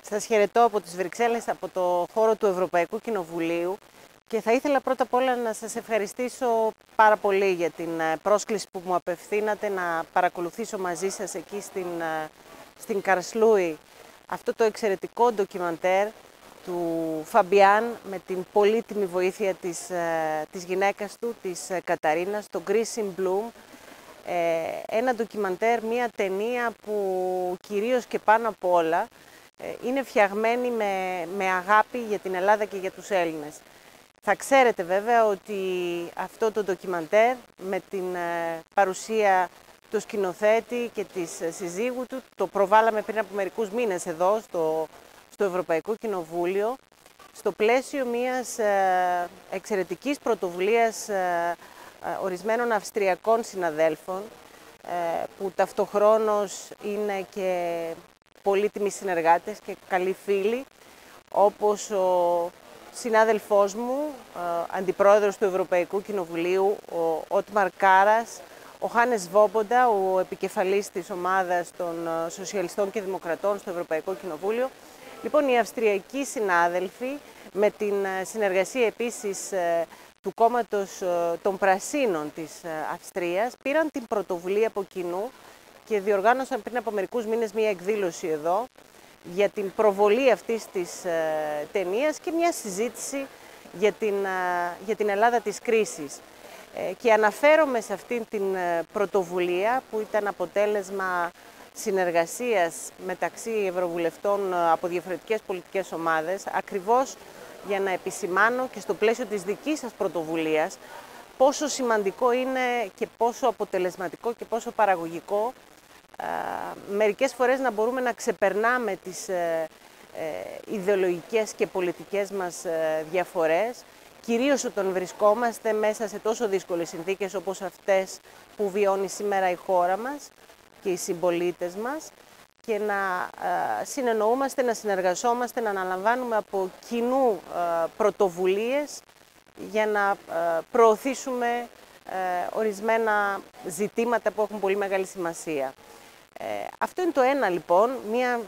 Σας χαιρετώ από τις Βρυξέλλες, από το χώρο του Ευρωπαϊκού Κοινοβουλίου και θα ήθελα πρώτα απ' όλα να σας ευχαριστήσω πάρα πολύ για την πρόσκληση που μου απευθύνατε να παρακολουθήσω μαζί σας εκεί στην Καρσλούη αυτό το εξαιρετικό ντοκιμαντέρ του Φαμπιάν με την πολύτιμη βοήθεια της γυναίκας του, της Καταρίνας, το Greece in Bloom. Ένα ντοκιμαντέρ, μια ταινία που κυρίως και πάνω απ' όλα είναι φτιαγμένη με αγάπη για την Ελλάδα και για τους Έλληνες. Θα ξέρετε βέβαια ότι αυτό το ντοκιμαντέρ με την παρουσία του σκηνοθέτη και της συζύγου του το προβάλαμε πριν από μερικούς μήνες εδώ στο Ευρωπαϊκό Κοινοβούλιο στο πλαίσιο μιας εξαιρετικής πρωτοβουλίας ορισμένων αυστριακών συναδέλφων που ταυτοχρόνως είναι και πολύτιμοι συνεργάτες και καλοί φίλοι, όπως ο συνάδελφός μου, αντιπρόεδρος του Ευρωπαϊκού Κοινοβουλίου, ο Ότμαρ Κάρας, ο Χάνες Σβόμποντα, ο επικεφαλής της ομάδας των Σοσιαλιστών και Δημοκρατών στο Ευρωπαϊκό Κοινοβούλιο. Λοιπόν, οι αυστριακοί συνάδελφοι, με την συνεργασία επίσης του κόμματος των Πρασίνων της Αυστρίας, πήραν την πρωτοβουλία από κοινού και διοργάνωσαν πριν από μερικούς μήνες μία εκδήλωση εδώ για την προβολή αυτής της ταινίας και μια συζήτηση για την Ελλάδα της κρίσης. Και αναφέρομαι σε αυτήν την πρωτοβουλία που ήταν αποτέλεσμα συνεργασίας μεταξύ ευρωβουλευτών από διαφορετικές πολιτικές ομάδες, ακριβώς για να επισημάνω και στο πλαίσιο της δικής σας πρωτοβουλίας πόσο σημαντικό είναι και πόσο αποτελεσματικό και πόσο παραγωγικό μερικές φορές να μπορούμε να ξεπερνάμε τις ιδεολογικές και πολιτικές μας διαφορές, κυρίως όταν βρισκόμαστε μέσα σε τόσο δύσκολες συνθήκες όπως αυτές που βιώνει σήμερα η χώρα μας και οι συμπολίτες μας, και να συνεννοούμαστε, να συνεργαζόμαστε, να αναλαμβάνουμε από κοινού πρωτοβουλίες για να προωθήσουμε ορισμένα ζητήματα που έχουν πολύ μεγάλη σημασία. Αυτό είναι το ένα λοιπόν, μια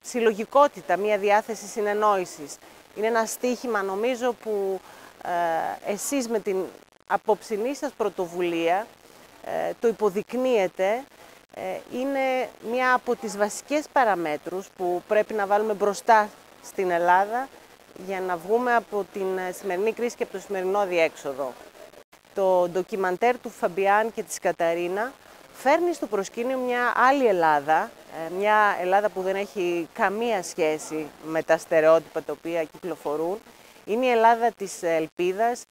συλλογικότητα, μια διάθεση συνεννόησης. Είναι ένα στίχημα νομίζω που εσείς με την απόψινή σας πρωτοβουλία το υποδεικνύετε. Είναι μια από τις βασικές παραμέτρους που πρέπει να βάλουμε μπροστά στην Ελλάδα για να βγούμε από την σημερινή κρίση και από το σημερινό αδιέξοδο. Το ντοκιμαντέρ του Φαμπιάν και της Καταρίνα φέρνει στο προσκήνιο μια άλλη Ελλάδα, μια Ελλάδα που δεν έχει καμία σχέση με τα στερεότυπα τα οποία κυκλοφορούν. Είναι η Ελλάδα της ελπίδας,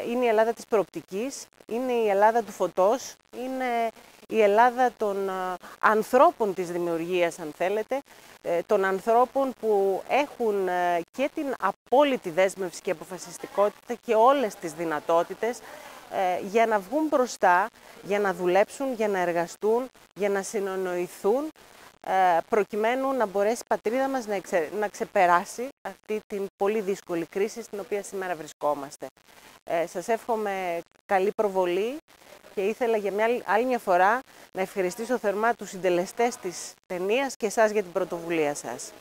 είναι η Ελλάδα της προοπτικής, είναι η Ελλάδα του φωτός, είναι η Ελλάδα των ανθρώπων της δημιουργίας, αν θέλετε, των ανθρώπων που έχουν και την απόλυτη δέσμευση και αποφασιστικότητα και όλες τις δυνατότητες για να βγουν μπροστά, για να δουλέψουν, για να εργαστούν, για να συνεννοηθούν, προκειμένου να μπορέσει η πατρίδα μας να ξεπεράσει αυτή την πολύ δύσκολη κρίση στην οποία σήμερα βρισκόμαστε. Σας εύχομαι καλή προβολή και ήθελα για άλλη μια φορά να ευχαριστήσω θερμά τους συντελεστές της ταινίας και εσάς για την πρωτοβουλία σας.